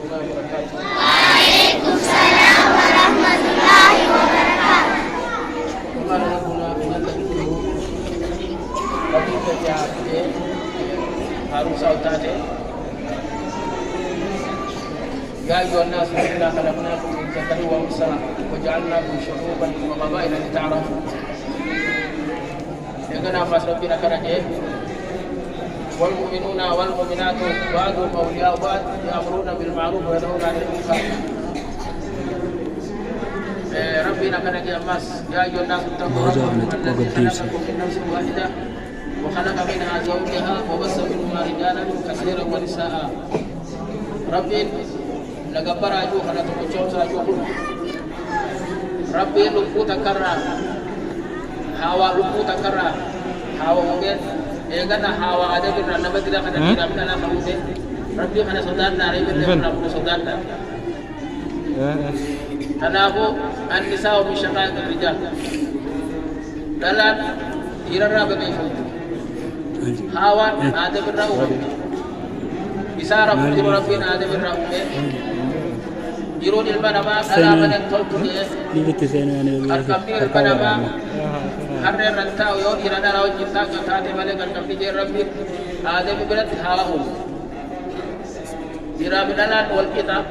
الله وبركاته. وعليكم السلام ورحمة الله وبركاته. وقال ربنا من الذكر قبل جاءته هارون ساوتاته يا أيها الناس إنا خلقناكم من ذكر وأنثى وجعلناكم شعوبا وقبائل لتعارفوا. يقنا ما ربنا كرجه والمؤمنون والمؤمنات بعضهم أولياء بعض يأمرون بالمعروف وينهون عن المنكر. ربنا كرجه أماس يا أيها الناس اتقوا ربكم الذي خلقكم من نفس واحدة وخلق منها زوجها وبث منهما رجالا كثيرا ونساء. ربي نغبر اجو خنا تكوچو ساجو ربي لقو تكرا هوا لقو تكرا هوا وبين ايغنا هوا ادب النبي كده كده من انا خمسه ربي خنا صدارنا ربي ربنا صدارنا تنافو النساء من شقائق الرجال دلال يرى بكيف هوا ادب الرؤى بسارة فجر ربنا ادب الرؤى يرون البنما ألا من التوكل أركبني البنما حرر رنتاو يون إرادا راو جنتا كتاتي ملك أركبني جير ربي آدم بلد هاهم جرام الألان والكتاب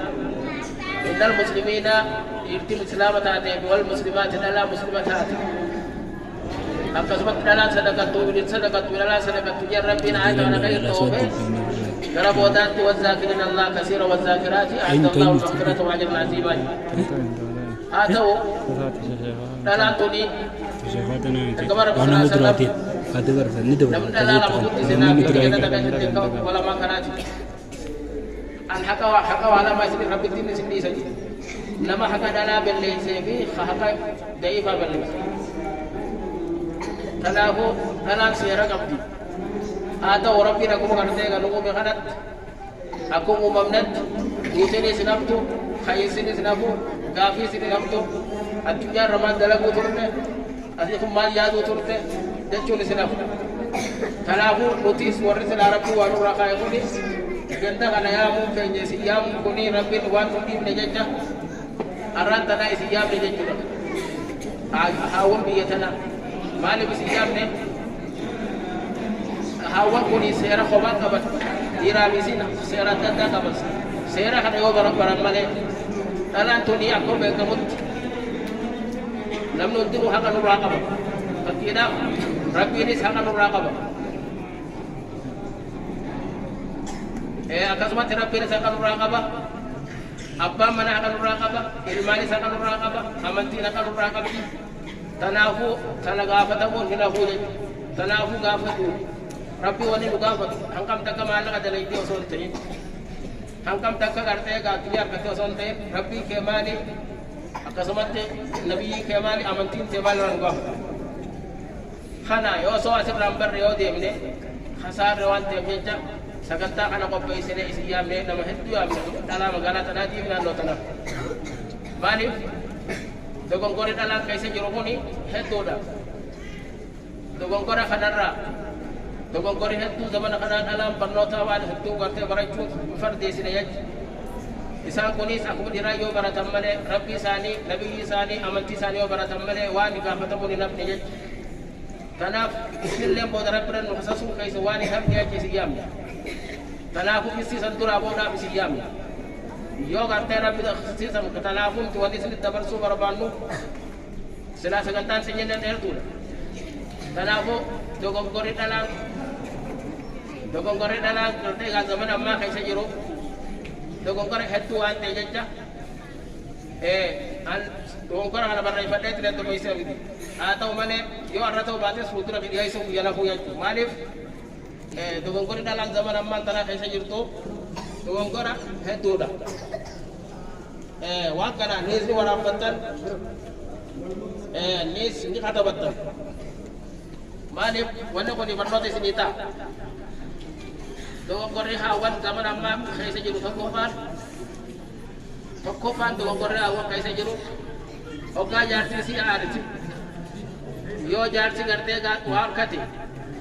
إن المسلمين يرتي مسلمة تاتي والمسلمات الألا مسلمة تاتي أقسمت الألان صدقت وبلد صدقت والألا صدقت جير ربنا عيدا غير توبه كربوتات والذاكرين الله كثيرا والذاكرات أعد الله المغفرة وأجر عظيما. هاتوا دلان توني تكبر بسنا سلام نمن دلال أبوك تسنا كيدا تكجد ولا ما كانت أن حكوا على ما يصير رب الدين سندي سجي لما حكى دلال بالليل سيفي حكى ضعيفا بالليل تلاقو دلال سيرا قبدي atau orang pina kumu kan tega nungu mekanat aku umamnat usini sinaptu khayi sini sinapu gafi sini sinaptu atunya raman dalagu turne ati kumal yadu turte dechuni sinapu talabu notis warris arabu wanu rakai kuni ganda kana yamu kenye siyam kuni rabbin wan kuni nejaja aran tanai siyam nejaja awam biyatana mali siyam ne hawa kuni sera khoban kabat iramisina sera tanda kabat sera kana yo barang male alan tuni aku be kamut lam nuntiru hakan raqaba fakida rabbi ni hakan raqaba akasmat rabbi ni hakan raqaba abba mana hakan raqaba ilmani hakan raqaba amanti hakan raqaba tanafu tanagafatahu hinahu tanafu gafatu Rabbi wani mugafat hangkam takka malaka dalai dio sonte hangkam takka karte ga tiyar kate sonte Rabbi kemali akasamatte nabi kemali amantin tebal ran gaf khana yo so asir lambar yo demne khasar wan temja saganta kana ko paisene isiyam ne nama heddu am dala magala tanadi na no tanah bali dogon gore dala kaise jirokoni heddu da dogon gore khadarra dogon gore heddu zaman kana alam pannota wal heddu garte baraju fardi sine yaj isan koni sakbu dirayo baratammale rabbi sani nabi sani amanti sani baratammale wani ka fatabuni nabni yaj tanaf bismillah bod rabban muhassasu kaysa wani habdi yaj siyam tanafu kisi santura boda siyam yo garte rabbi da sisam tanafu tu wani sin dabarsu barbanu sila sagantan sinyene tertu tanafu dogon gore dalang karte ga zaman amma kaysa jiro dogon gore hettu ante jajja an dogon gore ana barra ifadde tire to moise widi atau mane yo arrato bate sutra bi gaiso yana ko yajju malif dogon gore dalang zaman amma tana kaysa jirto dogon gore hettu da wa kana nisi wara batan nis ni kata batan malif wana ko ni barnote sinita dogon gore hawan zaman amma kaysa jiru tokkofan dogon gore hawan kaysa jiru oga jarti si arti yo jarti garte ga wakati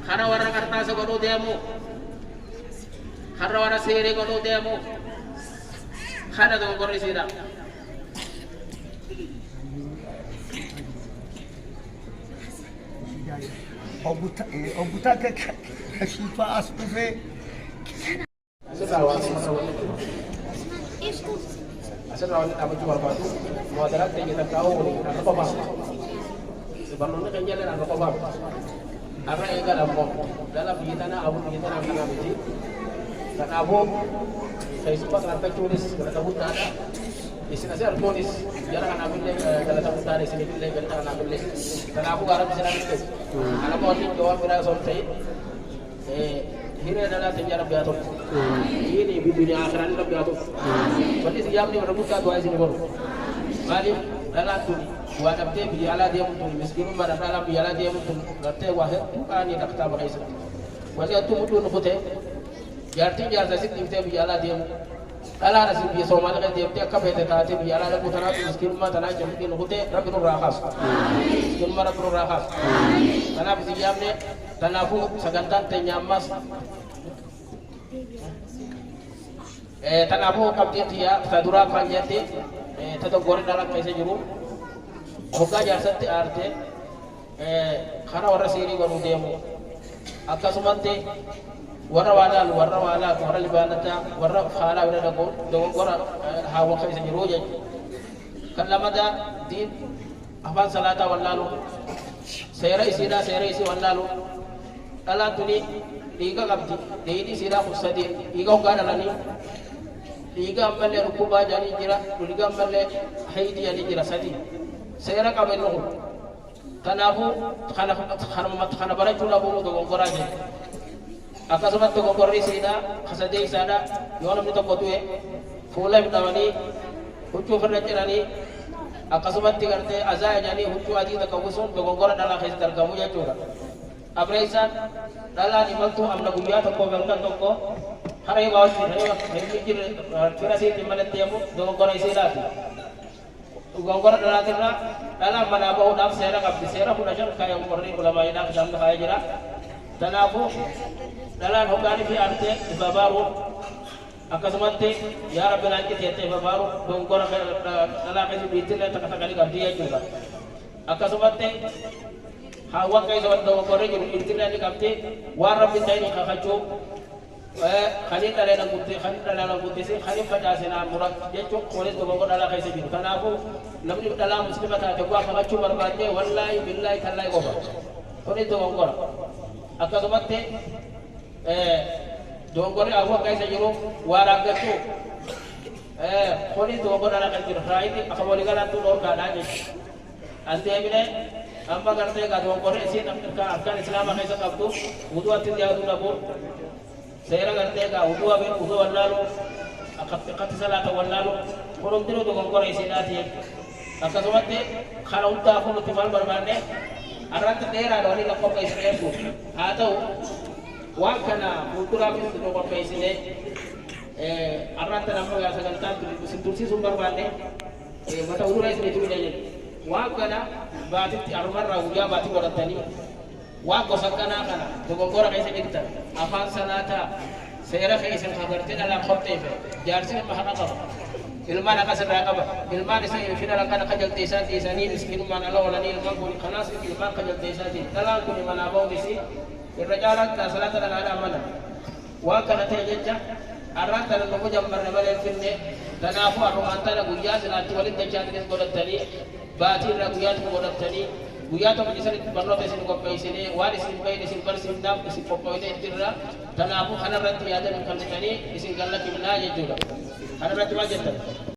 khana wara karta sa gono demo khara wara sere gono demo kana do gorri sida obuta kashifa asbufe asal rawan apa cuma batu muadarat yang kita tahu apa apa sebelumnya kan jalan apa apa karena ini dalam kita na abu kita na kana biji dan abu saya sempat lantai tulis pada tabut ada istilah saya tulis jarang anak ambil dalam tabut ada sini pilih jarang anak ambil dan abu garap sini ambil anak mau ni doa berada sortai hina adalah sejarah biatu ini di dunia akhirat lebih biatu berarti sejam ni merebut doa sini baru mari dalam tu wa dabte bi ala dia mutum miskin mana dalam bi ala dia mutum berarti wahid ani nak tahu kaisa wajah tu mutu nukute yarti jar zasik timte bi ala dia ala nasib bi somal kan dia dia kafe ta bi ala da putana miskin mana tanah jam ki nukute rabbul rahas miskin mana rabbul rahas tanah bi sejam ni tanafu sagantan tenyamas tanafu kapti dia sadura panjati tato gore dalam kaisa juru hoga jasati arte khana wara siri baru demo akasumante wara wala libanata wara khala wala dago do wara hawa kaisa juru je kallamada din afan salata wallalu sayra isi wallalu ala tuni diga kabdi deini sira khusadi diga hoga dalani diga amale rukuba jani jira diga amale haidi jani jira sadi sayra kabelo tanabu khana baraju labu do goraje akasabat to gorri sida khasade isada yona mi to kodue fulai dawani huccu farajani akasabat tigarte azaya jani huccu adi da kabuson do gora dala khis dal kamu ya chura abraisan dala ni maltu amna guya to ko belkan to ko harai bawas ni harai mikir firasi timalet tiamu do gora isida gongor dala tirna dala mana bau daf sera kap sera puna jar kaya ngorri ulama ina jam kaya jira tanafu dala hogani fi arte babaru akasmante ya rabbi lanki tete babaru gongor dala kasi bitin ta kata kali kap dia juga akasmante hawa kai zawat do ngorri juru bitin ni kapte wa rabbi taini khachu khalil dalena gutte se khalil pada sena murak je chok kore to gogo dala kai se bi kana ko namni dala muslimata to gwa khachu barbade wallahi billahi tallahi goba kore to gogo akka gobatte do gore awu kai se jiro wara gatu kore to gogo dala kai jiro raidi akaboli gala to do ka daje ante bine amba garte ga do gore se ka afgan islam kai se kabdu wudu atin dia du nabo sayra garte ga wudu abe wudu wallalu akati salata wallalu korom diro do gon gore sinati akasomatte khala utta ko timal barbane arant dera do ni ko kai sesu atau wa kana kultura bi do ko kai sine arant nammo ya sagal tan tursi sumbar bane mata urai sine tu ni wa kana baati armar rawja baati waratani wa ko sakana kana to gon gore kai sekita afan salata sayra kai sen khabarti ala khotte fe jarsin mahanaka ilmana kasar rakaba ilmana sai fi dalan kana kajal tisani miskin mana law lani ilman ko khalas ilman kajal tisani dalan ko mana baw bisi irjalan ta salata ala amana wa kana tajaja arata lan ko jambar ne bale finne tanafu aru antara guyas la tuwalid da chadis godatani baati ra guyas godatani guya to ni sari barno be sin ko pay sine wari sin pay sin bar sin dam sin ko pay de tirra tanafu khana ranti ada kan tani sin galla ki na je juga khana ranti wajata